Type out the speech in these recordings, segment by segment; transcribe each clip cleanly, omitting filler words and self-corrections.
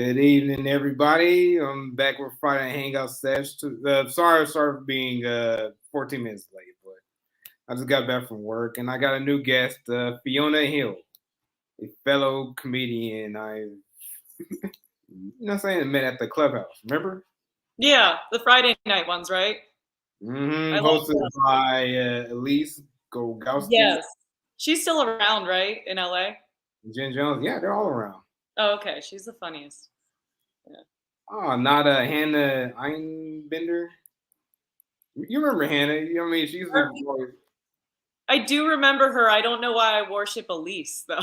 Good evening, everybody. I'm back with Friday Hangout Sesh. Sorry for being 14 minutes late, but I just got back from work and I got a new guest, Fiona Hill, a fellow comedian. Met at the clubhouse. Remember? Yeah, the Friday night ones, right? I love Hosted them. by Elise Gogowski, Yes. She's still around, right? In LA? Jen Jones. Yeah, they're all around. Oh, okay. She's the funniest. Yeah. Oh, not Hannah Einbender. You remember Hannah? She's the. I do remember her. I don't know why I worship Elise, though.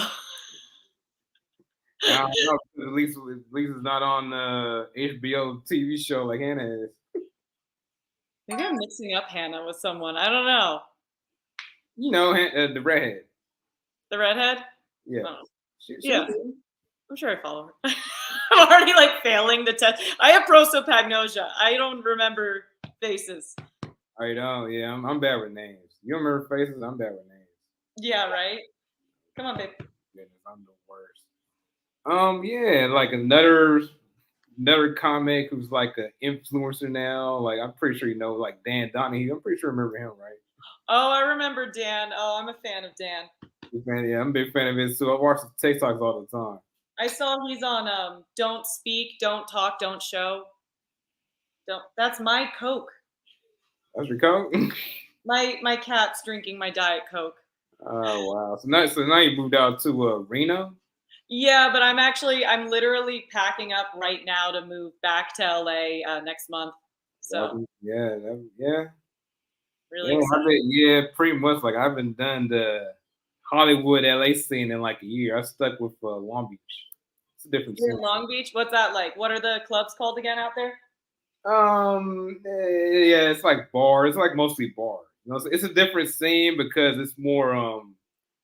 I don't know, because Lisa's not on the HBO TV show like Hannah is. Maybe I'm mixing up Hannah with someone. I don't know. You know, the redhead. The redhead? Yeah. Oh. She Yeah. I'm sure I follow her. I'm already like failing the test. I have prosopagnosia. I don't remember faces. I don't. Yeah, I'm bad with names. You remember faces? I'm bad with names. Yeah, right? Come on, babe. Goodness, I'm the worst. Yeah, like another comic who's like an influencer now. Like I'm pretty sure you know, like Dan Donahue. I'm pretty sure you remember him, right? Oh, I remember Dan. Oh, I'm a fan of Dan. Yeah, I'm a big fan of his too. I watch the TikToks all the time. I saw he's on Don't Speak, Don't Talk, Don't Show. That's my Coke. That's your Coke? My cat's drinking my Diet Coke. Oh wow! So now you moved out to Reno. Yeah, but I'm literally packing up right now to move back to LA next month. So Yeah. really excited. Pretty much. Like I haven't done the Hollywood LA scene in like a year. I stuck with Long Beach. It's a different You're scene. in Long Beach. What's that like? What are the clubs called again out there? Yeah, it's like bar. It's like mostly bar. You know, it's a different scene because it's more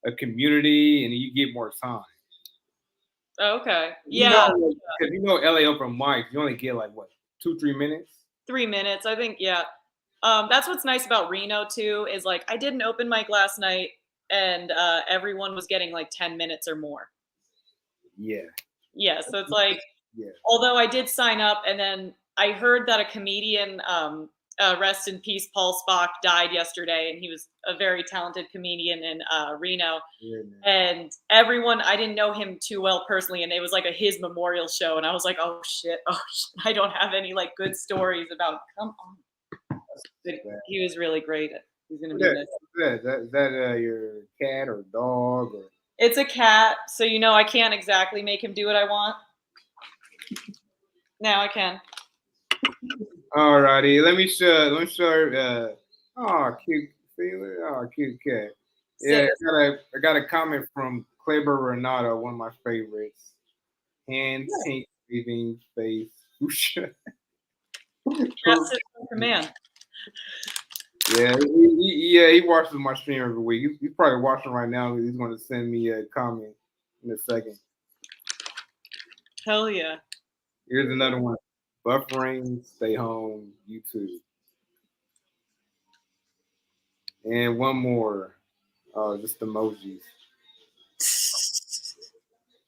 a community and you get more time. Oh, okay. You Yeah, know, because LA open mic, you only get like what 2-3 minutes. 3 minutes. I think. Yeah. That's what's nice about Reno too. Is like I did an open mic last night, and everyone was getting like 10 minutes or more. Yeah. Yeah. So it's like. Yeah. Although I did sign up, and then I heard that a comedian, rest in peace, Paul Spock, died yesterday, and he was a very talented comedian in Reno. Yeah, and everyone, I didn't know him too well personally, and it was like his memorial show, and I was like, oh shit, I don't have any like good stories about him. Come on. But he was really great. He's gonna be missed. Is that your cat or dog or? It's a cat, so I can't exactly make him do what I want. Now I can. Alrighty, let me show. Cute, cute cat. Yeah, I got a comment from Kleber Renato, one of my favorites. Hand, pink, breathing, face. That's it from command. Yeah, he watches my stream every week. He's probably watching right now. He's going to send me a comment in a second. Hell yeah. Here's another one. Buffering, stay home, YouTube. And one more. Just emojis.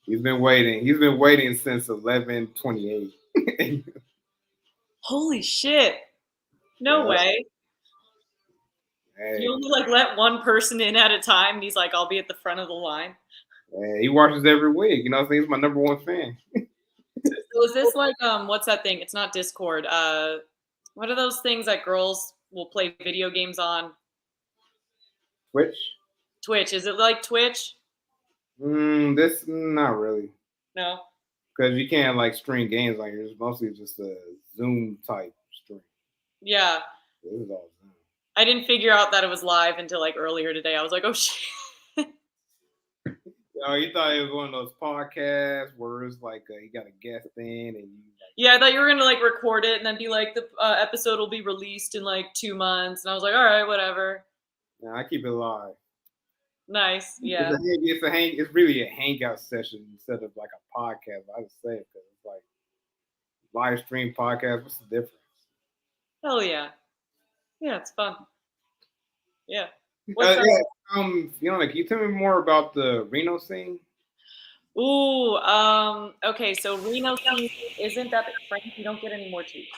He's been waiting. He's been waiting since 11:28. Holy shit. No way. Hey. You only like let one person in at a time, and he's like, I'll be at the front of the line. Hey, he watches every week. You know what I'm saying? He's my number one fan. So is this like what's that thing? It's not Discord. What are those things that girls will play video games on? Twitch. Is it like Twitch? This not really. No. Because you can't like stream games on here. It's mostly just a Zoom type stream. Yeah. This is all Zoom. I didn't figure out that it was live until like earlier today. I was like, oh shit. You thought it was one of those podcasts where it's like you got a guest in and you. Yeah, I thought you were gonna like record it and then be like the episode will be released in like 2 months, and I was like, all right, whatever. No, I keep it live. Nice, yeah. It's really a hangout session instead of like a podcast. I just say it because it's like live stream podcast. What's the difference? Hell yeah, yeah, it's fun. Yeah. Fiona, can you tell me more about the Reno scene? Ooh, okay, so Reno scene isn't that Frank, you don't get any more tea.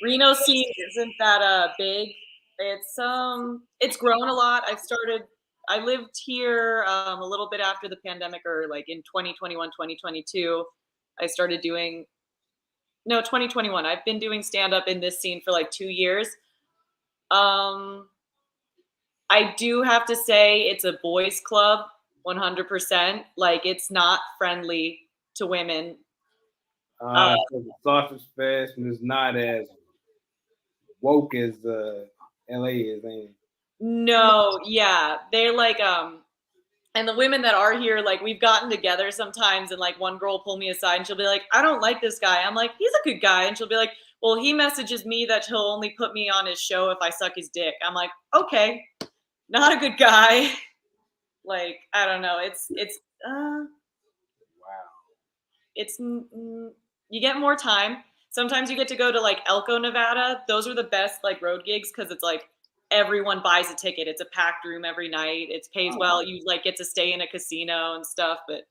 Reno scene isn't that big. It's grown a lot. I lived here a little bit after the pandemic, or like in 2021, 2022. I started doing no 2021. I've been doing stand up in this scene for like 2 years. Um I do have to say it's a boys club 100%. Like it's not friendly to women. So the sausage fest and it's not as woke as LA is, ain't it? No, yeah. They're like and the women that are here, like we've gotten together sometimes, and like one girl will pull me aside and she'll be like, I don't like this guy. I'm like, he's a good guy. And she'll be like, well, he messages me that he'll only put me on his show if I suck his dick. I'm like, okay, not a good guy. Like, I don't know. Uh Wow. you get more time. Sometimes you get to go to like Elko, Nevada. Those are the best like road gigs because it's like everyone buys a ticket. It's a packed room every night. It pays Oh. well. You like get to stay in a casino and stuff, but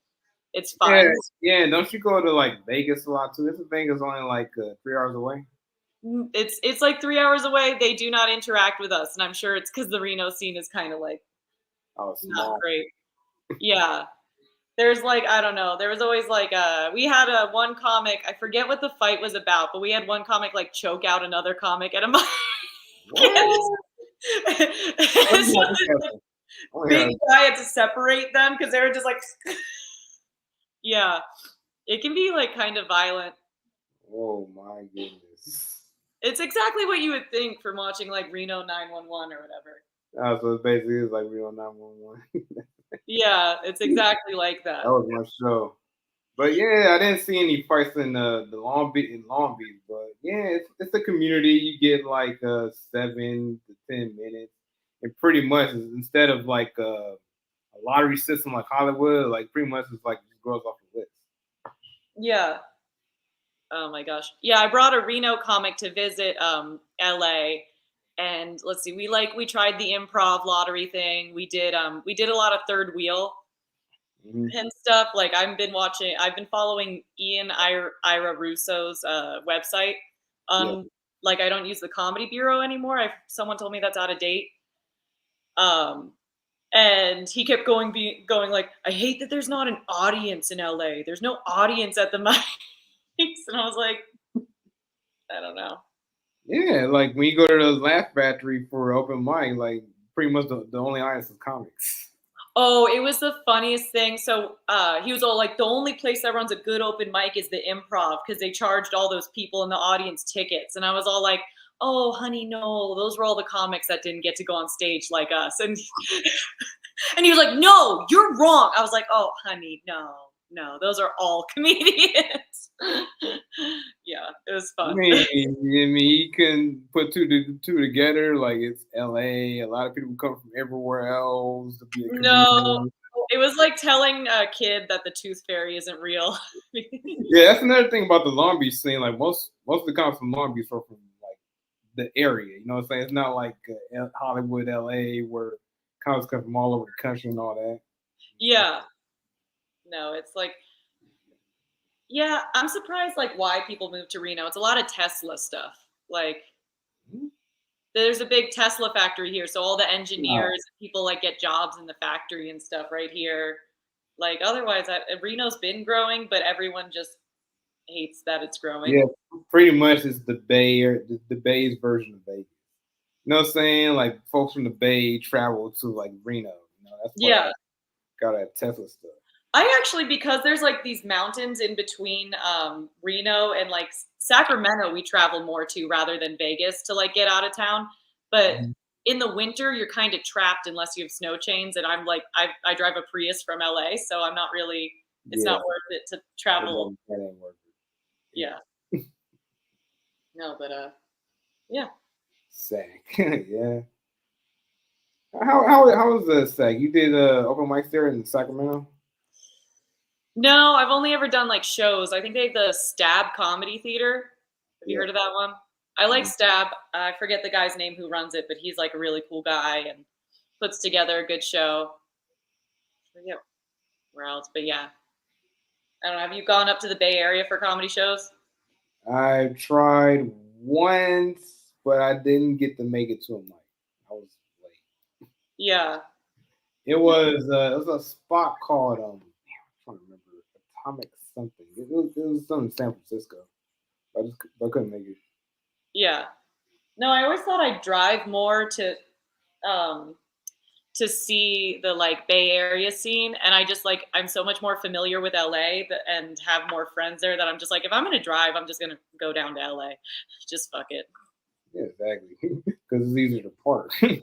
it's Yeah, fun. yeah. Don't you go to like Vegas a lot too? Isn't Vegas only like 3 hours away? It's like 3 hours away. They do not interact with us, and I'm sure it's because the Reno scene is kind of like Oh, not small. great. Yeah, there's like I don't know. There was always like we had a one comic. I forget what the fight was about, but we had one comic like choke out another comic at a mic. What? So this big guy had to separate them because they were just like, yeah, it can be like kind of violent. Oh my goodness. It's exactly what you would think from watching like Reno 911 or whatever. So it basically is like Real 911. Yeah, it's exactly like that. That was my show. But yeah, I didn't see any fights in the Long Beach. But yeah, it's a community. You get like 7 to 10 minutes, and pretty much instead of like a lottery system like Hollywood, like pretty much it's like it just goes off the list. Yeah. Oh my gosh. Yeah, I brought a Reno comic to visit LA, and let's see, we tried the improv lottery thing. We did a lot of third wheel Mm-hmm. and stuff. Like I've been following Ira Russo's website. Yeah. Like I don't use the Comedy Bureau anymore. Someone told me that's out of date. Um, and he kept going like, I hate that there's not an audience in LA. There's no audience at the mics, and I was like, I don't know. Yeah, like when you go to the Laugh Factory for open mic, like pretty much the only audience is comics. Oh, it was the funniest thing. So he was all like, the only place that runs a good open mic is the improv because they charged all those people in the audience tickets. And I was all like, oh, honey, no, those were all the comics that didn't get to go on stage like us. And and he was like, no, you're wrong. I was like, oh, honey, no, those are all comedians. Yeah, it was fun. You can put two together. Like it's L.A. A lot of people come from everywhere else to be a No, comedian. it was like telling a kid that the tooth fairy isn't real. Yeah, that's another thing about the Long Beach scene. Like most of the comics from Long Beach are from like the area. You know what I'm saying? It's not like Hollywood, L.A., where comics come from all over the country and all that. Yeah. No, it's like, yeah, I'm surprised like why people move to Reno. It's a lot of Tesla stuff. Like Mhm. there's a big Tesla factory here, so all the Wow. engineers, people like get jobs in the factory and stuff right here. Like otherwise, Reno's been growing, but everyone just hates that it's growing. Yeah, pretty much it's the Bay or the Bay's version of Vegas. You know what I'm saying? Like folks from the Bay travel to like Reno. You know, that's why Yeah. got that Tesla stuff. I actually, because there's like these mountains in between Reno and like Sacramento, we travel more to rather than Vegas to like get out of town. But Mhm. in the winter, you're kind of trapped unless you have snow chains. And I'm like, I drive a Prius from LA, so I'm not really, it's Yeah, not worth it to travel. that ain't worth it. Yeah. No, but yeah. Sack. Yeah. How was the Sack? You did open mics there in Sacramento? No, I've only ever done like shows. I think they have the Stab Comedy Theater. Have you Yeah. heard of that one? I like Mhm. Stab. I forget the guy's name who runs it, but he's like a really cool guy and puts together a good show. So, yeah. where else? But yeah, I don't know. Have you gone up to the Bay Area for comedy shows? I tried once, but I didn't get to make it to a mic. I was late. Yeah. It was a spot called I'm trying to remember, Atomic something. It was something in San Francisco. I couldn't make it. Yeah. No, I always thought I'd drive more um to see the like Bay Area scene, and I just like I'm so much more familiar with LA and have more friends there that I'm just like if I'm gonna drive, I'm just gonna go down to LA. Just fuck it. Yeah, exactly. Because it's easier to park. Yeah.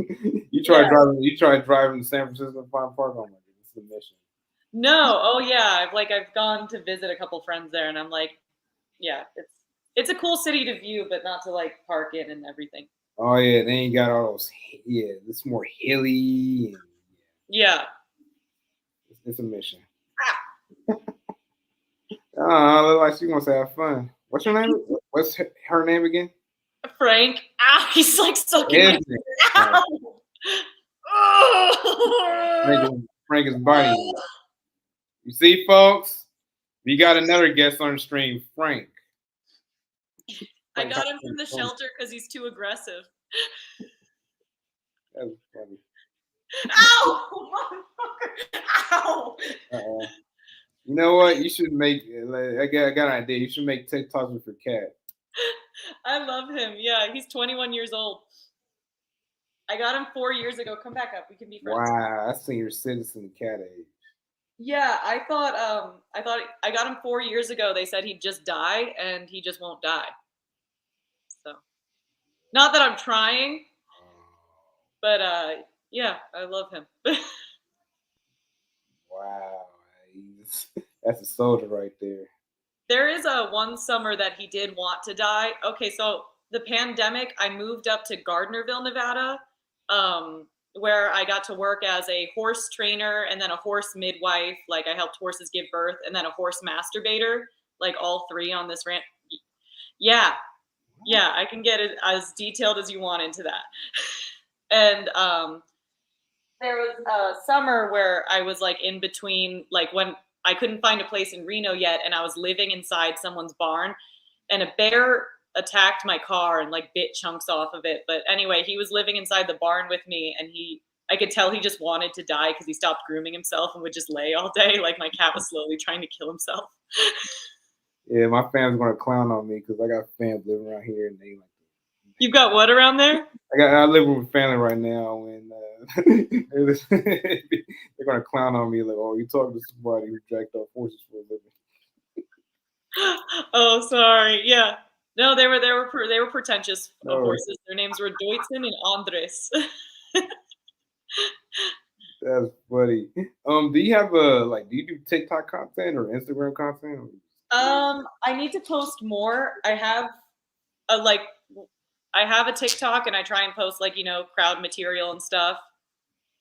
You try driving to San Francisco to find park. Oh my god, it's a mission. No. Oh yeah. I've gone to visit a couple friends there, and I'm like, yeah, it's a cool city to view, but not to like park in and everything. Oh yeah, then you got all those. Yeah, it's more hilly. And, Yeah. it's a mission. Ah, Oh, look like she wants to have fun. What's her name? What's her name again? Frank. Ow, he's like sucking my. Isn't it? Ow. Frank is biting. You see, folks, we got another guest on the stream, Frank. I got him from the shelter because he's too aggressive. That was funny. Ow! Motherfucker! Ow! Uh-oh. You know what? You should make. I got an idea. You should make TikToks with your cat. I love him. Yeah, he's 21 years old. I got him 4 years ago. Come back up. We can be friends. Wow, that's senior citizen cat age. Yeah, I thought I got him 4 years ago. They said he'd just die, and he just won't die. So, not that I'm trying, but yeah, I love him. Wow, that's a soldier right there. There is a one summer that he did want to die. Okay, so the pandemic, I moved up to Gardnerville, Nevada, where I got to work as a horse trainer and then a horse midwife. Like I helped horses give birth, and then a horse masturbator. Like all three on this rant. Yeah, yeah, I can get it as detailed as you want into that. And there was a summer where I was like in between, like when I couldn't find a place in Reno yet, and I was living inside someone's barn, and a bear attacked my car and like bit chunks off of it. But anyway, he was living inside the barn with me, and I could tell he just wanted to die because he stopped grooming himself and would just lay all day. Like my cat was slowly trying to kill himself. Yeah, my family's gonna clown on me because I got family living around here, and they like. You've got what around there? I live with family right now, and they're gonna clown on me like, "Oh, you talking to somebody who jacked up horses for a living." Oh, sorry. Yeah. No, they were pretentious horses. Their names were Deutzen and Andres. That's funny. Do you have do you do TikTok content or Instagram content? I need to post more. I have a TikTok and I try and post like, crowd material and stuff.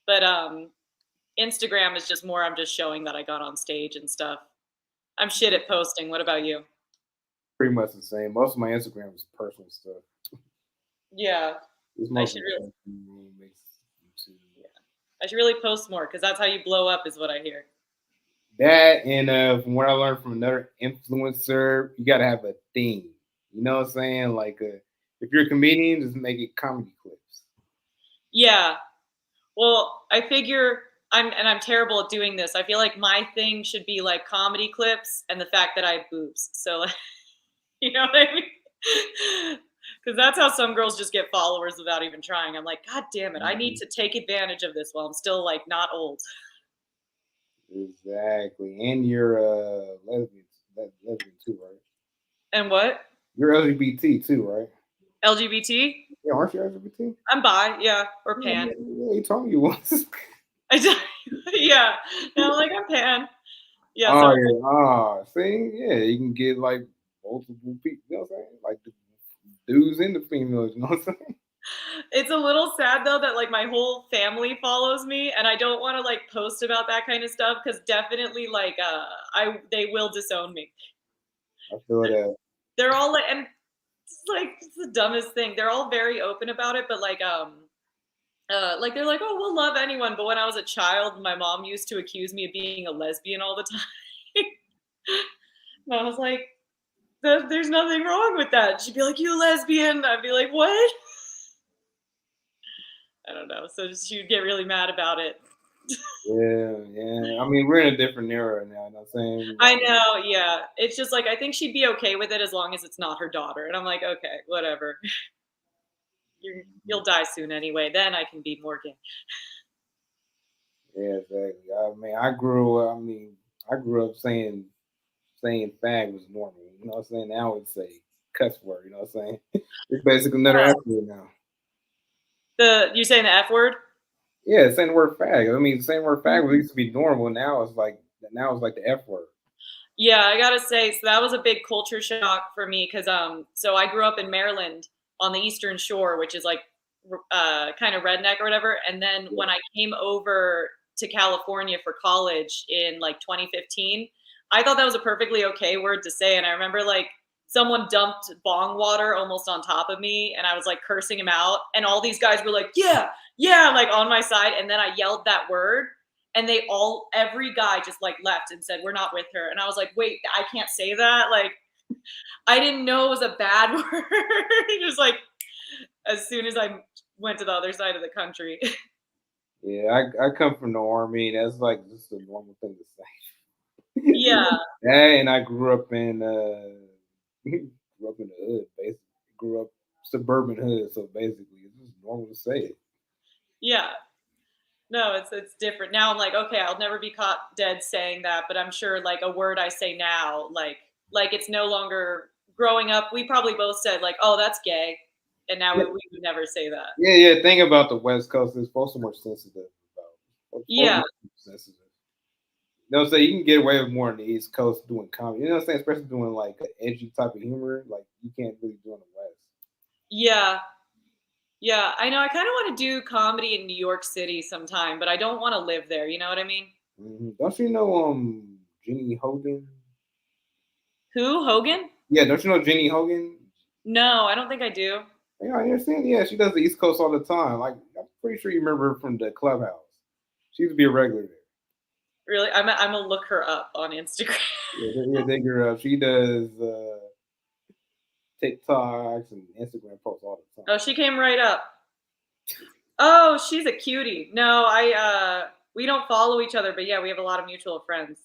But Instagram is just more I'm just showing that I got on stage and stuff. I'm shit at posting. What about you? Pretty much the same. Most of my Instagram is personal stuff. Yeah. I should really post more because that's how you blow up is what I hear. That and from what I learned from another influencer, you gotta have a theme. You know what I'm saying? Like if you're a comedian, just make it comedy clips. Yeah. Well, I figure I'm terrible at doing this. I feel like my thing should be like comedy clips and the fact that I have boobs. So like, you know what I mean? Because that's how some girls just get followers without even trying. I'm like, God damn it. I need to take advantage of this while I'm still like not old. Exactly. And you're lesbian too, right? And what? You're LGBT too, right? LGBT? Yeah, aren't you LGBT? I'm bi, yeah, or pan. Yeah, you told me you was. Yeah, no, like I'm pan. Yeah. Oh, yeah. Oh, see, yeah, you can get like multiple people. You know what I'm saying? Like the dudes and the females. You know what I'm saying? It's a little sad though that like my whole family follows me, and I don't want to like post about that kind of stuff because definitely like they will disown me. I feel that. They're all like, and it's the dumbest thing. They're all very open about it, but like like they're like, oh, we'll love anyone. But when I was a child, my mom used to accuse me of being a lesbian all the time. And I was like, there's nothing wrong with that. She'd be like, you lesbian. I'd be like, what? I don't know. So she'd get really mad about it. Yeah. I mean, we're in a different era now. You know what I'm saying? I know, yeah. It's just like I think she'd be okay with it as long as it's not her daughter. And I'm like, okay, whatever. You'll die soon anyway. Then I can be more gay. Yeah, exactly. I mean, I grew up saying fag was normal. You know what I'm saying? Now it's a cuss word. You know what I'm saying? It's basically another F word now. You saying the F word? Yeah, saying the word fag. I mean, saying the word fag Mhm. used to be normal. Now it's like the F word. Yeah, I gotta say, so that was a big culture shock for me because so I grew up in Maryland on the Eastern Shore, which is like kind of redneck or whatever. And then Yeah. when I came over to California for college in like 2015, I thought that was a perfectly okay word to say. And I remember like someone dumped bong water almost on top of me, and I was like cursing him out, and all these guys were like, "Yeah, yeah," like on my side, and then I yelled that word, and every guy just like left and said, we're not with her. And I was like, wait, I can't say that. Like, I didn't know it was a bad word. Just like as soon as I went to the other side of the country. Yeah, I come from the army. That's like just a normal thing to say. Yeah. Yeah, and I grew up in grew up in the hood, basically. Grew up suburban hood, so basically it's just normal to say it. Yeah. No, it's different. Now I'm like, okay, I'll never be caught dead saying that, but I'm sure like a word I say now, like it's no longer growing up, we probably both said like, oh, that's gay. And now Yeah, we would never say that. yeah. Thing about the West Coast is folks are more sensitive about. Folks are Yeah. sensitive. You know what I'm saying? You can get away with more on the East Coast doing comedy. You know what I'm saying? Especially doing like an edgy type of humor. Like you can't really do in the West. Yeah. Yeah, I know. I kind of want to do comedy in New York City sometime, but I don't want to live there. You know what I mean? Don't you know Jenny Hogan? Who? Hogan? Yeah, don't you know Jenny Hogan? No, I don't think I do. Yeah, I understand. Yeah, she does the East Coast all the time. Like I'm pretty sure you remember her from the clubhouse. She used to be a regular there. Really? I'm gonna look her up on Instagram. Yeah, they grew up. She does TikToks and Instagram posts all the time. Oh, she came right up. Oh, she's a cutie. No, I we don't follow each other, but yeah, we have a lot of mutual friends.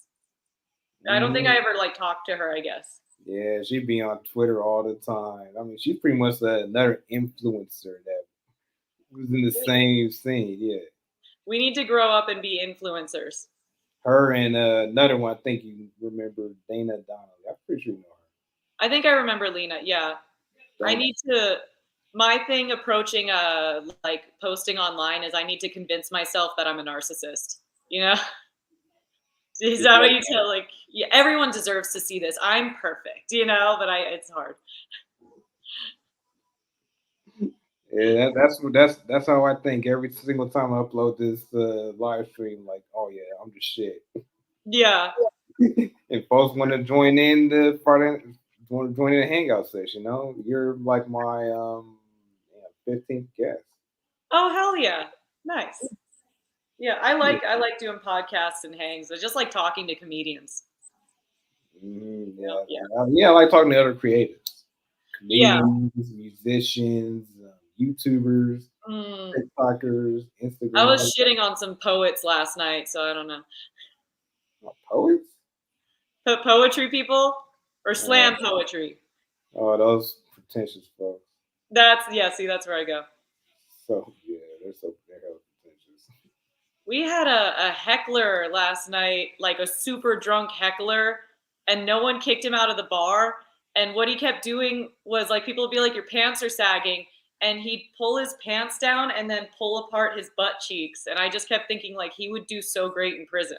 I don't think I Mhm. ever like talked to her, I guess. Yeah, she be on Twitter all the time. I mean, she's pretty much another influencer that was in the We, same scene. Yeah, we need to grow up and be influencers. her and another one. I think you remember Dana Donnelly. I'm pretty sure you know I think I remember Lena. Yeah. her. I Dana. need to my thing approaching like posting online is I need to convince myself that I'm a narcissist. You know? Is that what you tell like yeah, everyone deserves to see this. I'm perfect, but it's hard. Yeah, that's how I think every single time I upload this live stream. Like, oh yeah, I'm the shit. Yeah. If folks want to join in the part, want to join in the hangout session, you're like my 15th guest. Oh hell yeah. Nice. Yeah, I like doing podcasts and hangs. I just like talking to comedians. Yeah, Yeah. yeah. I like talking to other creatives, Yeah. comedians, musicians, YouTubers, Mm. TikTokers, I was Instagram shitting on some poets last night, so I don't know. poets. Poetry people or Uh, slam poetry. oh, those pretentious folks. That's where I go. So yeah, they're hella pretentious. We had a heckler last night, like a super drunk heckler, and no one kicked him out of the bar. And what he kept doing was like people would be like, your pants are sagging. And he'd pull his pants down and then pull apart his butt cheeks. And I just kept thinking like he would do so great in prison.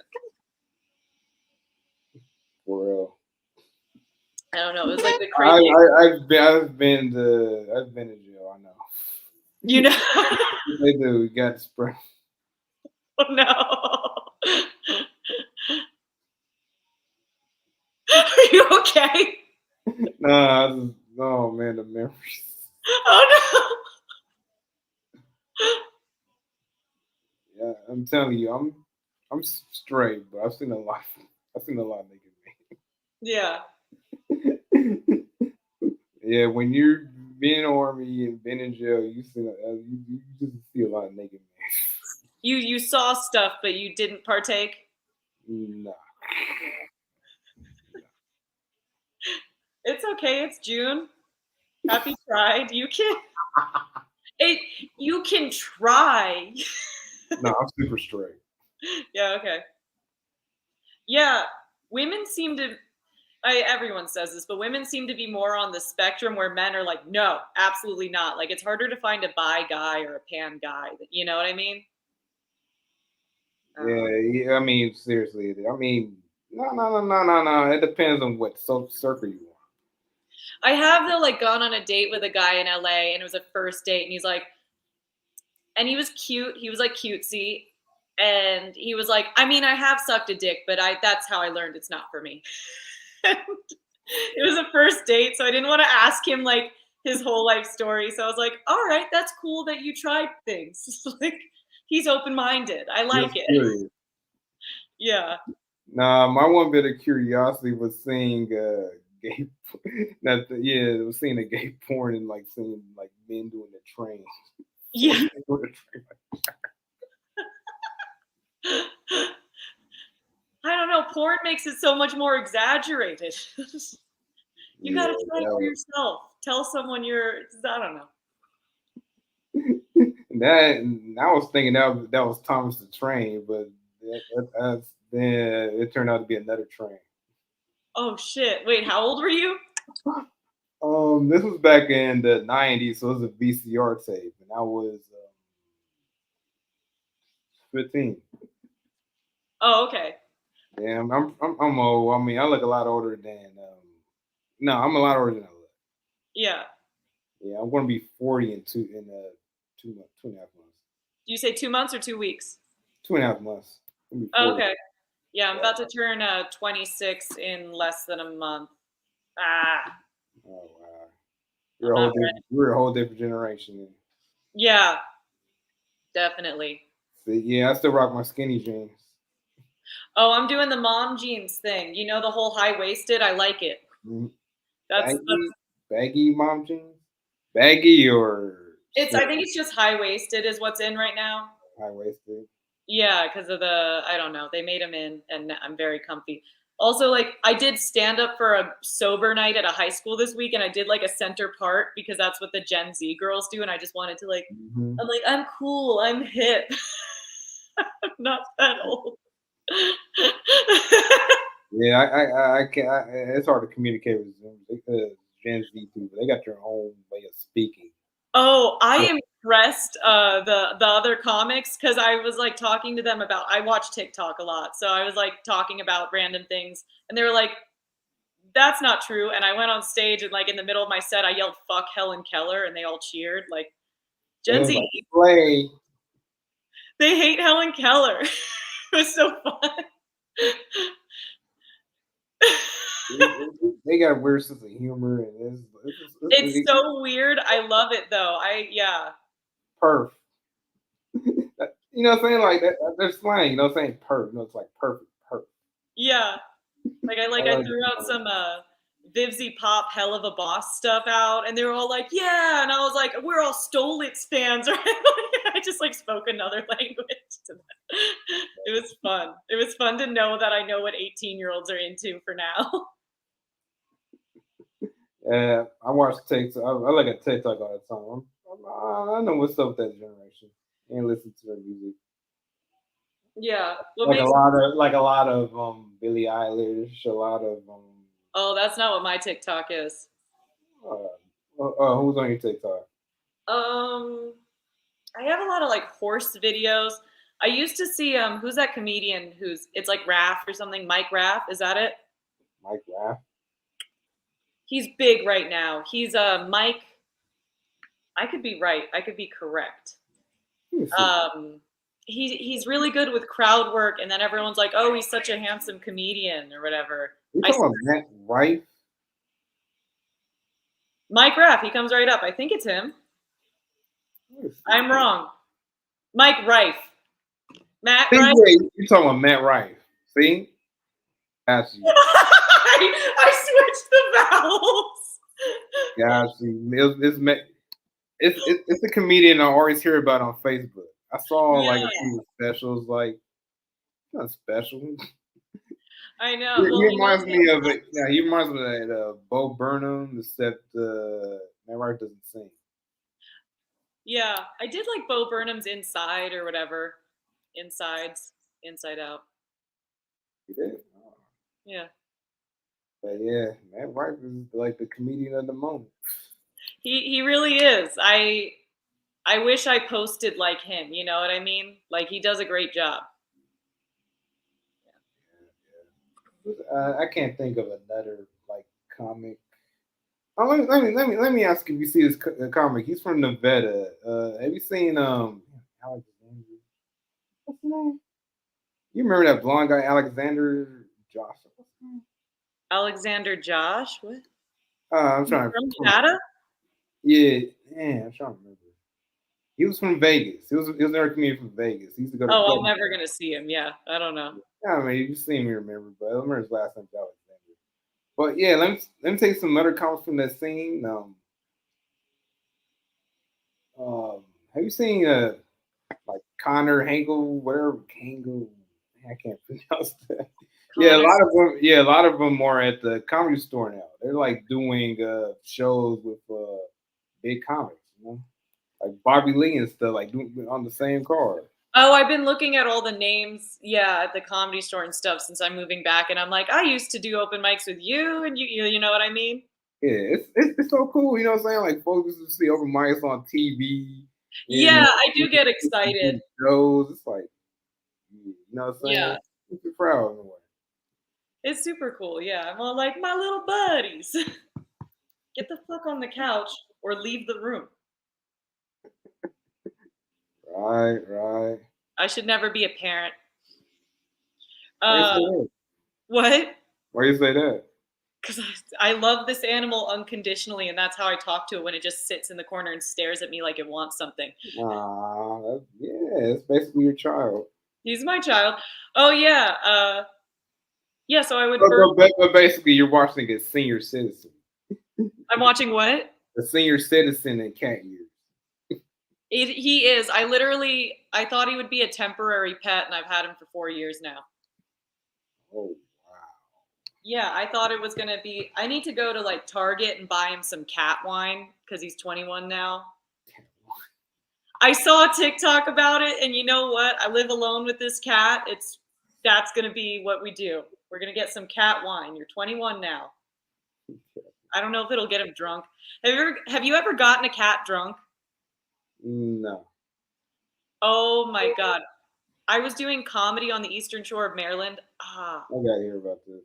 For real. I don't know. It was like the I, craziest. I I've been to jail. I know. You know? They do. We got spread. Oh no. Are you okay? No, man, the memories. Oh no. I'm telling you, I'm straight, but I've seen a lot. I've seen a lot of Yeah. naked men. Yeah, when you're been in the army and been in jail, you just see a lot of naked You saw stuff, but you didn't partake. men. Nah. It's okay. It's June. Happy Pride. You can try. No, I'm super straight. Yeah. Okay. Yeah. Women seem to. Everyone says this, but women seem to be more on the spectrum where men are like, no, absolutely not. Like it's harder to find a bi guy or a pan guy. You know what I mean? Yeah, I mean, seriously. I mean, no. It depends on what circle you I have though like gone on a date with a guy in LA and it was a first date and he's like, and he was cute. He was like cutesy. And he was like, I mean, I have sucked a dick, but that's how I learned it's not for me. It was a first date, so I didn't want to ask him like his whole life story. So I was like, all right, that's cool that you tried things. Like he's open-minded. I are. like Just it. curious. Yeah. Nah, my one bit of curiosity was seeing gay. Was seeing a gay porn and like seeing like men doing the train. Yeah. I don't know. Porn makes it so much more exaggerated. You got to try it for yourself. Tell someone I don't know. And I was thinking that was Thomas the Train, but then it turned out to be another train. Oh shit! Wait, how old were you? This was back in the '90s, so it was a VCR tape, and I was 15. Oh, okay. Yeah, I'm old. I mean, I look a lot older than. No, I'm a lot older than I look. Yeah. Yeah, I'm going to be 40 in 2.5 months. Do you say 2 months or 2 weeks? 2.5 months. Oh, okay. Yeah, I'm about to turn 26 in less than a month. Ah. Oh wow. I'm not ready. We're a whole different generation. Then. Yeah, definitely. See, yeah, I still rock my skinny jeans. Oh, I'm doing the mom jeans thing. You know, the whole high waisted. I like it. Mm-hmm. That's Baggy mom jeans. Baggy or I think it's just high waisted is what's in right now. high waisted. Yeah, because of I don't know. They made them in, and I'm very comfy. Also, like I did stand up for a sober night at a high school this week, and I did like a center part because that's what the Gen Z girls do, and I just wanted to like, Mm-hmm. I'm like, I'm cool, I'm hip, I'm not that old. Yeah, I can't. It's hard to communicate with Zoom because Gen Z people they got their own way of speaking. Oh, I impressed the other comics because I was like talking to them about. I watch TikTok a lot, so I was like talking about random things, and they were like, "That's not true." And I went on stage and like in the middle of my set, I yelled "Fuck Helen Keller," and they all cheered. Like Gen Z, Play. they hate Helen Keller. It was so fun. They got a weird sense of humor, and It's so weird. I love it though. Yeah. perf. You know what I'm saying? Like that, they're slang. You know what I'm saying? Perf. You know, it's like perfect. Perf. Yeah. Like I threw out some Vivzy Pop Hell of a Boss stuff out and they were all like, yeah, and I was like, we're all Stolitz fans, right? I just like spoke another language to them. It was fun. It was fun to know that I know what 18-year-olds are into for now. I watch TikTok. I look at TikTok all the time. I know what's up with that generation. And listen to their music. Yeah. Like a lot of Billie Eilish, a lot of Oh, that's not what my TikTok is. who's on your TikTok? I have a lot of like horse videos. I used to see who's that comedian it's like Raff or something, Mike Raff, is that it? Mike Raff. He's big right now. He's Mike. I could be right. I could be correct. He's really good with crowd work, and then everyone's like, "Oh, he's such a handsome comedian" or whatever. You talking about Matt Rife? Mike Raff. He comes right up. I think it's him. I'm wrong. Mike Rife. Matt See, Rife. yeah, you talking about Matt Rife? See, got you, I switched the vowels. got you. It's a comedian I always hear about on Facebook. I saw like a Yeah, few specials, like not special. I know. He Well, he knows reminds that. me of it. Yeah, he reminds me of that Bo Burnham, except Matt Rife doesn't sing. Yeah, I did like Bo Burnham's Inside or whatever. Insides, Inside Out. He did. Oh. Yeah, But yeah, Matt Rife is like the comedian of the moment. he really is. I wish I posted like him. You know what I mean? Like he does a great job. I can't think of another like comic. Oh, let me ask you if you see this comic. He's from Nevada. Have you seen Alexander? What's his name? You remember that blonde guy, Alexander Josh? What's his name? Alexander Josh, what? I'm trying From to. Nevada? Yeah, man, I'm trying to remember. He was from Vegas. He was another comedian from Vegas. He used to go to Oh, I'm clubs. never gonna see him. Yeah, I don't know. Yeah, I mean, you see me remember, but I don't remember his last name, Alexander. But yeah, let me take some other comments from that scene. Have you seen like Connor Hangle, whatever Hangle? I can't pronounce that. Yeah, a Connor. lot of them. Yeah, a lot of them are at the comedy store now. They're like doing shows with big comics, you know, like Bobby Lee and stuff, like doing on the same card. Oh, I've been looking at all the names, yeah, at the comedy store and stuff since I'm moving back, and I'm like, I used to do open mics with you, and you know what I mean? Yeah, it's so cool. You know what I'm saying? Like folks used to see open mics on TV and Yeah, I do get excited. shows. It's like you know what I'm Yeah, saying? You're proud in a way. it's super cool. Yeah, I'm all like, my little buddies, get the fuck on the couch or leave the room. Right, right. I should never be a parent. Why you say Uh, that? what? Why you say that? Because I love this animal unconditionally, and that's how I talk to it when it just sits in the corner and stares at me like it wants something. Yeah, it's basically your child. He's my child. Oh yeah, yeah. So I would But, birth. but basically, you're watching a senior citizen, I'm watching what? a senior citizen in cat years. He is. I thought he would be a temporary pet, and I've had him for 4 years now. Oh wow. Yeah, I thought it was gonna be. I need to go to like Target and buy him some cat wine because he's 21 now. I saw a TikTok about it, and you know what? I live alone with this cat. That's gonna be what we do. We're gonna get some cat wine. You're 21 now. I don't know if it'll get him drunk. Have you ever gotten a cat drunk? No, Oh my god. I was doing comedy on the Eastern Shore of Maryland. I gotta hear about this.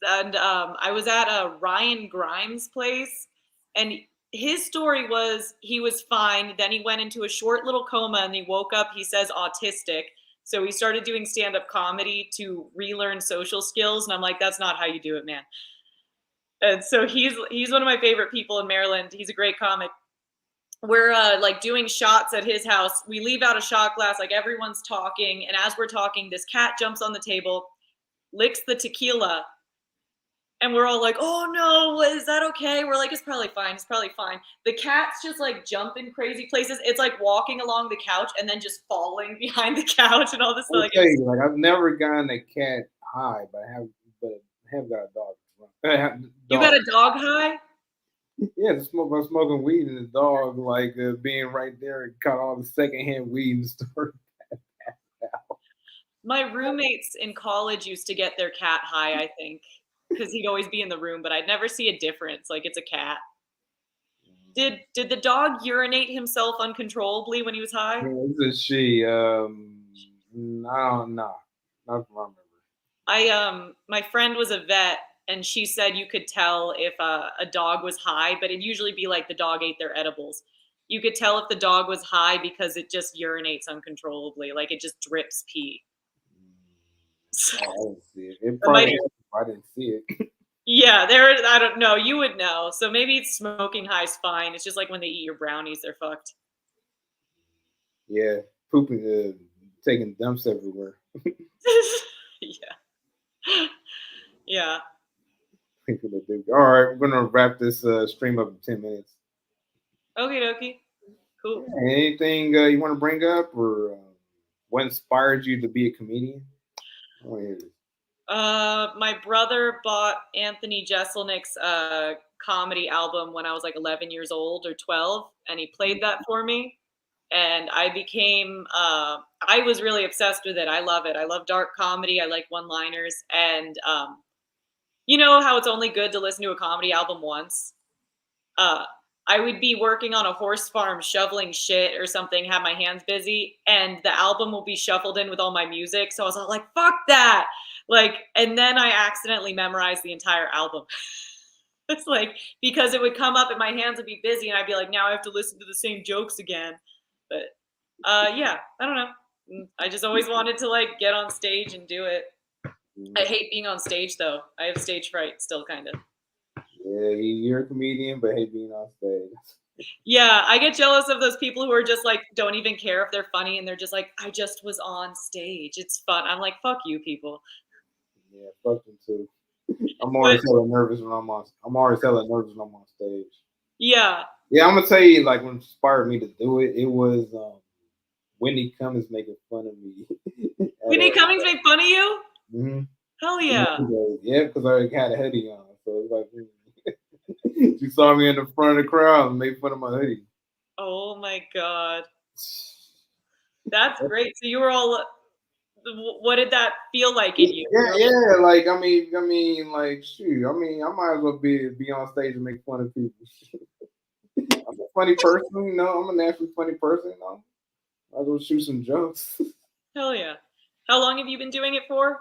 And I was at a Ryan Grimes place, and his story was he was fine. Then he went into a short little coma, and he woke up. He says autistic, so he started doing stand-up comedy to relearn social skills. And I'm like, that's not how you do it, man. And so he's one of my favorite people in Maryland. He's a great comic. We're like doing shots at his house. We leave out a shot glass, like everyone's talking, and as we're talking, this cat jumps on the table, licks the tequila, and we're all like, oh no, is that okay? We're like, it's probably fine. It's probably fine. The cat's just like jumping crazy places. It's like walking along the couch and then just falling behind the couch and all this stuff. I'll tell you, like I've never gotten a cat high, but I have got a dog. I have You got dog. a dog high? Yeah, I'm smoking weed and the dog like being right there and caught all the secondhand weed and started. My roommates in college used to get their cat high, I think, because he'd always be in the room, but I'd never see a difference. Like it's a cat. Did the dog urinate himself uncontrollably when he was high? Yeah, this is she. I don't know. Not from I remember. My friend was a vet, and she said you could tell if a dog was high, but it'd usually be like the dog ate their edibles. You could tell if the dog was high because it just urinates uncontrollably, like it just drips pee. Oh, I didn't see it. It Or might, probably I didn't see it. yeah, there. I don't know. You would know. So maybe it's smoking high is fine. It's just like when they eat your brownies, they're fucked. Yeah, pooping. taking dumps everywhere. Yeah. Yeah. All right, we're gonna wrap this stream up in 10 minutes. Okay, dokie. Cool. Anything you want to bring up, or what inspired you to be a comedian? I want to hear this. My brother bought Anthony Jeselnik's comedy album when I was like 11 years old or 12, and he played that for me. And I became, I was really obsessed with it. I love it. I love dark comedy. I like one-liners. And you know how it's only good to listen to a comedy album once? I would be working on a horse farm shoveling shit or something, have my hands busy, and the album will be shuffled in with all my music. So I was all like, fuck that. Like, and then I accidentally memorized the entire album. It's like, because it would come up and my hands would be busy and I'd be like, now I have to listen to the same jokes again. But yeah, I don't know. I just always wanted to like get on stage and do it. I hate being on stage though. I have stage fright still, kind of. Yeah, you're a comedian, but hate being on stage. Yeah, I get jealous of those people who are just like, don't even care if they're funny and they're just like, I just was on stage. It's fun. I'm like, fuck you people. Yeah, fuck them too. I'm always hella nervous when I'm on. I'm always hella nervous when I'm on stage. Yeah. Yeah, I'm gonna tell you, like, what inspired me to do it. It was Whitney Cummings making fun of me. Whitney Cummings made fun of you? Mm-hmm. Hell yeah. Yeah, because I had a hoodie on, so it's like she saw me in the front of the crowd and made fun of my hoodie. Oh my god, that's great. So you were all. What did that feel like in you? Yeah. Like I mean, like shoot. I mean, I might as well be on stage and make fun of people. I'm a funny person, you know. I'm a naturally funny person, you know. I'll go shoot some jokes. Hell yeah. How long have you been doing it for?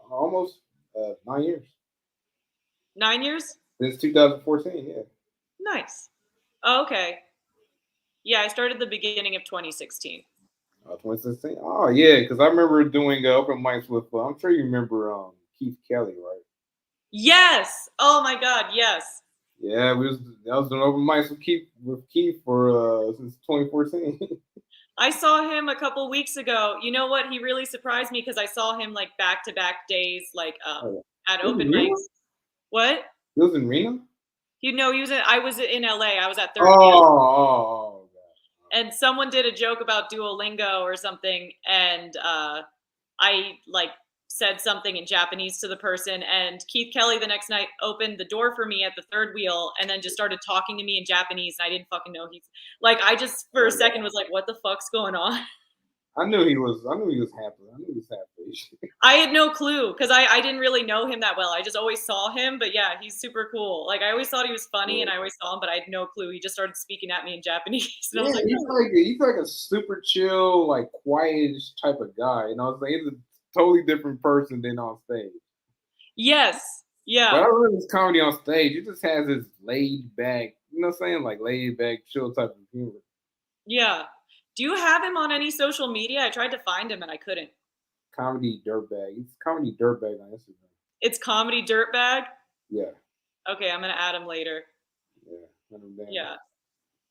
Almost 9 years. 9 years? Since 2014, yeah. Nice. Oh, okay. Yeah, I started the beginning of 2016. 2016. Oh yeah, because I remember doing open mics with. I'm sure you remember Keith Kelly, right? Yes. Oh my god. Yes. Yeah, I was doing open mics with Keith for since 2014. I saw him a couple weeks ago. You know what? He really surprised me because I saw him like back-to-back days, like at open mics. What? He was in Reno? You know, I was in LA. I was at 30. Oh. And someone did a joke about Duolingo or something, and I like said something in Japanese to the person, and Keith Kelly the next night opened the door for me at the third wheel and then just started talking to me in Japanese, and I didn't fucking know he's like, I just for a second was like, what the fuck's going on? I knew he was happy. I had no clue because I didn't really know him that well. I just always saw him, but yeah, he's super cool. Like I always thought he was funny, and I always saw him, but I had no clue. He just started speaking at me in Japanese, and I was like, he's like a super chill, like quiet type of guy. You know what I'm saying? He's a totally different person than on stage. Yes. Yeah. But I love his comedy on stage. He just has this laid back, you know what I'm saying? Like laid back, chill type of humor. Yeah. Do you have him on any social media? I tried to find him and I couldn't. Comedy Dirtbag. It's Comedy Dirtbag on Instagram. It's Comedy Dirtbag? Yeah. Okay, I'm going to add him later. Yeah. Yeah.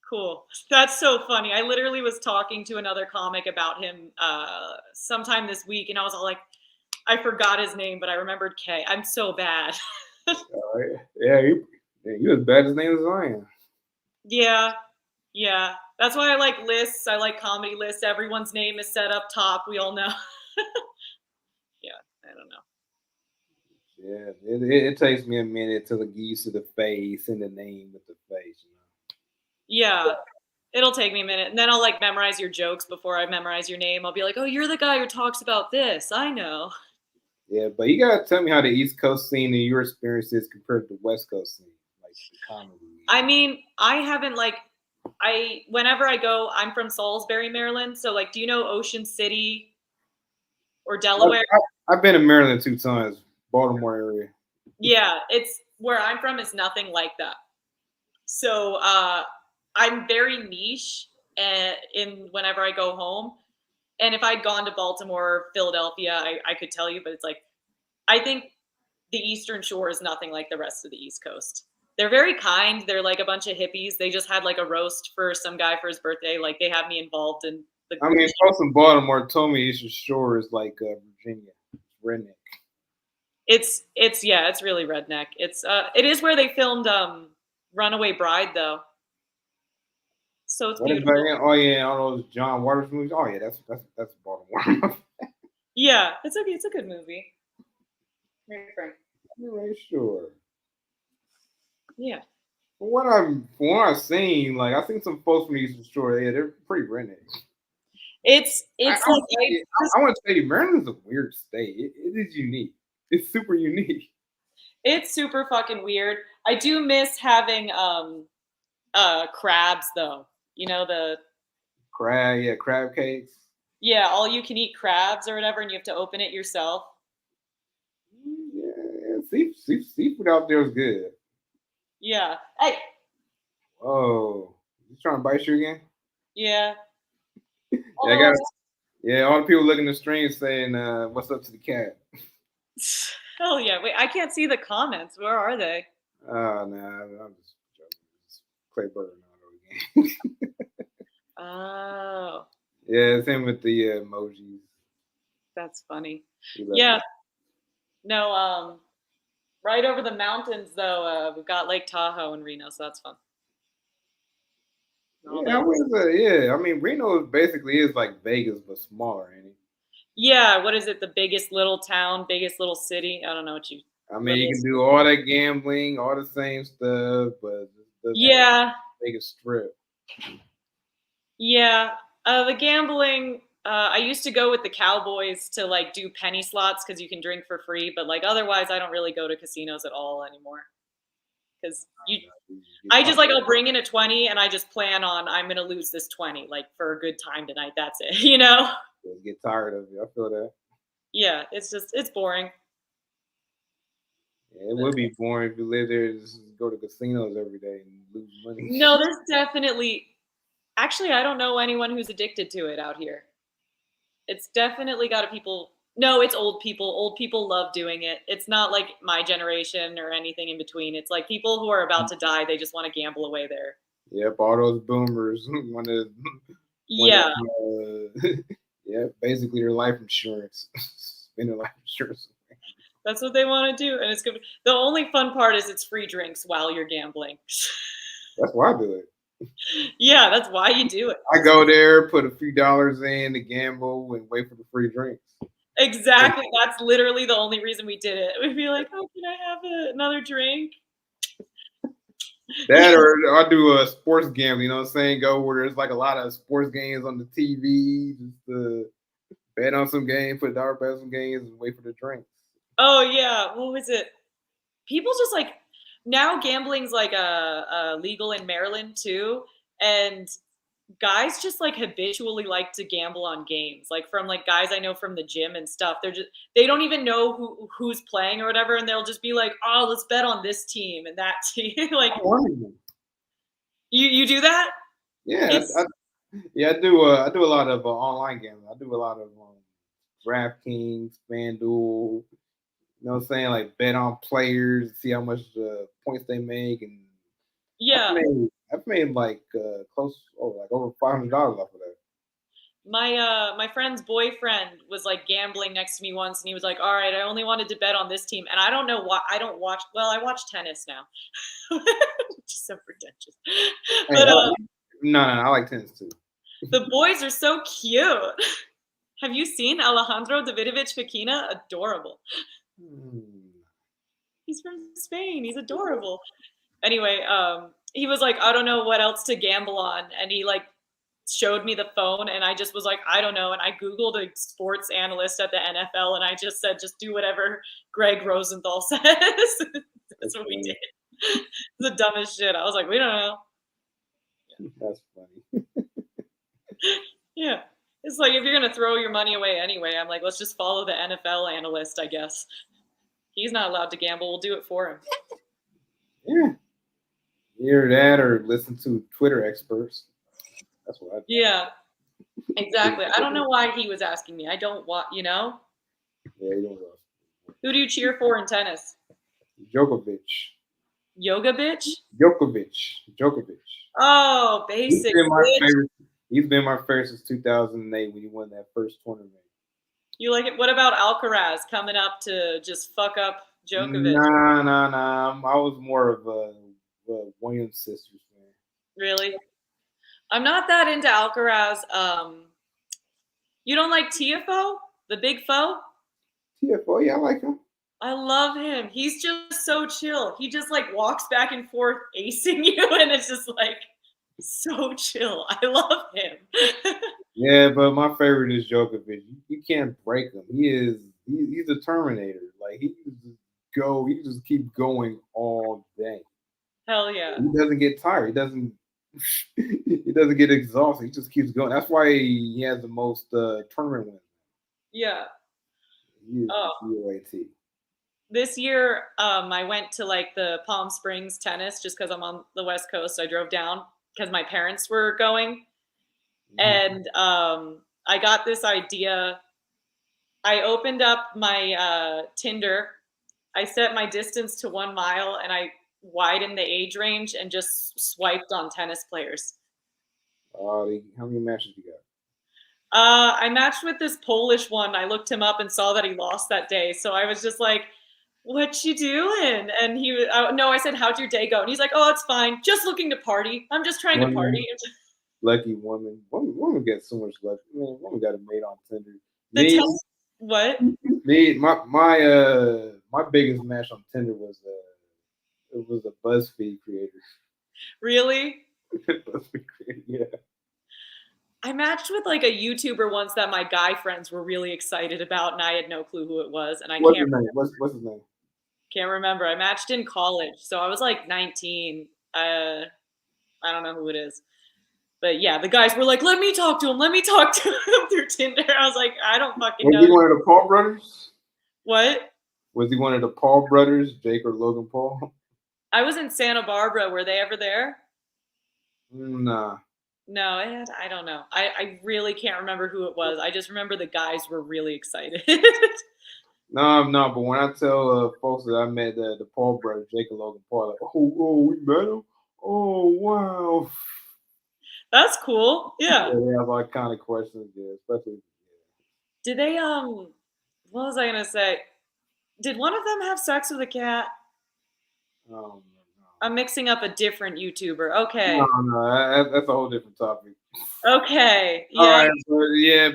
Cool. That's so funny. I literally was talking to another comic about him sometime this week, and I was all like, I forgot his name, but I remembered K. I'm so bad. Yeah, you're as bad as name as I am. Yeah. That's why I like lists. I like comedy lists. Everyone's name is set up top. We all know. Yeah, I don't know. Yeah, it takes me a minute to get used to the face and the name with the face, you know. Yeah, it'll take me a minute, and then I'll like memorize your jokes before I memorize your name. I'll be like, "Oh, you're the guy who talks about this. I know." Yeah, but you gotta tell me how the East Coast scene and your experiences compared to the West Coast scene, like the comedy. I mean, I haven't like. Whenever I go, I'm from Salisbury, Maryland. So like, do you know Ocean City or Delaware? I've been in Maryland 2 times, Baltimore area. Yeah, it's where I'm from is nothing like that. So I'm very niche in whenever I go home. And if I'd gone to Baltimore or Philadelphia, I could tell you, but it's like, I think the Eastern Shore is nothing like the rest of the East Coast. They're very kind. They're like a bunch of hippies. They just had like a roast for some guy for his birthday. Like they have me involved in I mean, close in Baltimore, told me Eastern Shore is like Virginia, redneck. It's really redneck. It is where they filmed Runaway Bride though. So it's beautiful. Oh yeah, all those John Waters movies. Oh yeah, that's Baltimore. Yeah, it's a good movie. Very frank. Right, sure. Yeah. From what I've seen, like I've seen some folks from Eastern Shore. Yeah, they're pretty redneck. It's I want to say Maryland's a weird state. It is unique. It's super unique. It's super fucking weird. I do miss having crabs though. You know the crab cakes. Yeah, all you can eat crabs or whatever, and you have to open it yourself. Yeah, seafood out there is good. Yeah. Hey. Oh, you trying to bite you again? Yeah. Yeah, all the people looking the stream saying, "What's up to the cat?" Hell yeah! Wait, I can't see the comments. Where are they? Oh no, I'm just joking. It's Clay Burton again. Oh. Yeah, it's him with the emojis. That's funny. Yeah. No, right over the mountains though, we've got Lake Tahoe in Reno, so that's fun. Yeah, I mean Reno basically is like Vegas but smaller, ain't it? Yeah, what is it? The biggest little town, biggest little city? I don't know what you. I mean, you can do all that gambling, all the same stuff, but yeah, biggest strip. Yeah, the gambling. I used to go with the Cowboys to like do penny slots because you can drink for free, but like otherwise, I don't really go to casinos at all anymore. Because I just like I'll bring in a 20 and I just plan on I'm gonna lose this 20 like for a good time tonight. That's it, you know. Get tired of it. I feel that. Yeah, it's boring. Yeah, it would be boring if you live there and just go to casinos every day and lose money. No, there's definitely. Actually, I don't know anyone who's addicted to it out here. It's definitely got people. No, it's old people. Old people love doing it. It's not like my generation or anything in between. It's like people who are about to die. They just want to gamble away there. Yep, all those boomers want to. Yeah. Yeah, basically their life insurance. Spend their life insurance. That's what they want to do, and it's good. The only fun part is it's free drinks while you're gambling. That's why I do it. Yeah, that's why you do it. I go there, put a few dollars in to gamble, and wait for the free drinks. Exactly. That's literally the only reason we did it. We'd be like, "Oh, can I have another drink?" That or I'll do a sports gambling. You know what I'm saying? Go where there's like a lot of sports games on the TV, just to bet on some games, put $1 bet on some games, and wait for the drinks. Oh yeah, what was it? People just like now gambling's like legal in Maryland too, and guys just like habitually like to gamble on games. Like from like guys I know from the gym and stuff. They don't even know who's playing or whatever, and they'll just be like, "Oh, let's bet on this team and that team." Like you do that? Yeah, I do. I do a lot of online gambling. I do a lot of DraftKings, FanDuel. You know what I'm saying? Like bet on players, see how much points they make, and yeah, I've made like like over $500 off of that. My friend's boyfriend was like gambling next to me once, and he was like, "All right, I only wanted to bet on this team," and I don't know why. I don't watch. Well, I watch tennis now, which is so pretentious. But no, I like tennis too. The boys are so cute. Have you seen Alejandro Davidovich Fekina? Adorable. He's from Spain. He's adorable. Anyway, he was like, I don't know what else to gamble on. And he like showed me the phone and I just was like, I don't know. And I Googled a sports analyst at the NFL and I just said, just do whatever Greg Rosenthal says. That's what we did. The dumbest shit. I was like, we don't know. That's funny. Yeah. It's like if you're going to throw your money away anyway, I'm like, let's just follow the NFL analyst, I guess. He's not allowed to gamble. We'll do it for him. Yeah. Either that or listen to Twitter experts. That's what I do. Yeah. Exactly. I don't know why he was asking me. I don't want, you know? Yeah, you don't know. Who do you cheer for in tennis? Djokovic. Yoga bitch? Djokovic. Oh, basic. He's been my favorite since 2008 when he won that first tournament. You like it? What about Alcaraz coming up to just fuck up Djokovic? Nah. I was more of a Williams sisters fan. Really? I'm not that into Alcaraz. You don't like TFO, the big foe? TFO, yeah, I like him. I love him. He's just so chill. He just like walks back and forth acing you, and it's just like so chill. I love him. Yeah, but my favorite is Djokovic. You can't break him. He's a Terminator. Like he just keep going all day. Hell yeah. He doesn't get tired. He doesn't he doesn't get exhausted. He just keeps going. That's why he has the most tournament wins. Yeah. He is UAT. This year, I went to like the Palm Springs tennis just because I'm on the West Coast. I drove down because my parents were going. And I got this idea. I opened up my Tinder. I set my distance to 1 mile and I widened the age range and just swiped on tennis players. How many matches you got? I matched with this Polish one. I looked him up and saw that he lost that day. So I was just like, what you doing? And no, I said, how'd your day go? And he's like, oh, it's fine. Just looking to party. I'm just trying to party. Lucky woman. Woman gets so much luck. Man, woman got a mate on Tinder. What? My biggest match on Tinder was a BuzzFeed creator. Really? BuzzFeed creator, yeah. I matched with like a YouTuber once that my guy friends were really excited about, and I had no clue who it was. And What's his name? What's his name? Can't remember. I matched in college, so I was like 19. I don't know who it is. But yeah, the guys were like, let me talk to him through Tinder. I was like, I don't fucking know. Was he one of the Paul brothers? What? Was he one of the Paul brothers, Jake or Logan Paul? I was in Santa Barbara. Were they ever there? Nah. No, I don't know. I really can't remember who it was. I just remember the guys were really excited. No, but when I tell folks that I met the Paul brothers, Jake and Logan Paul, like, oh, we met him? Oh, wow. That's cool. Yeah. They have all kind of questions, yeah, especially. Did they what was I gonna say? Did one of them have sex with a cat? No. I'm mixing up a different YouTuber. Okay. No, that's a whole different topic. Okay. Yeah. All right,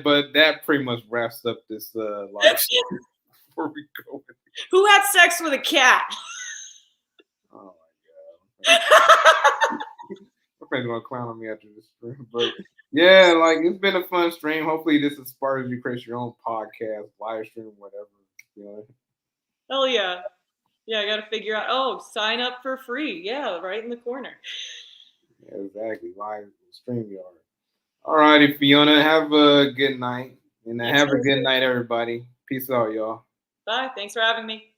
but that pretty much wraps up this live stream before we go. Who had sex with a cat? Oh my god. My friends gonna clown on me after this stream, but yeah, like it's been a fun stream. Hopefully, this inspires you to create your own podcast, live stream, whatever. You know. Hell yeah. Yeah, I got to figure out. Oh, sign up for free. Yeah, right in the corner. Yeah, exactly. Live StreamYard. All righty, Fiona. Have a good night. And have a good night, everybody. Peace out, y'all. Bye. Thanks for having me.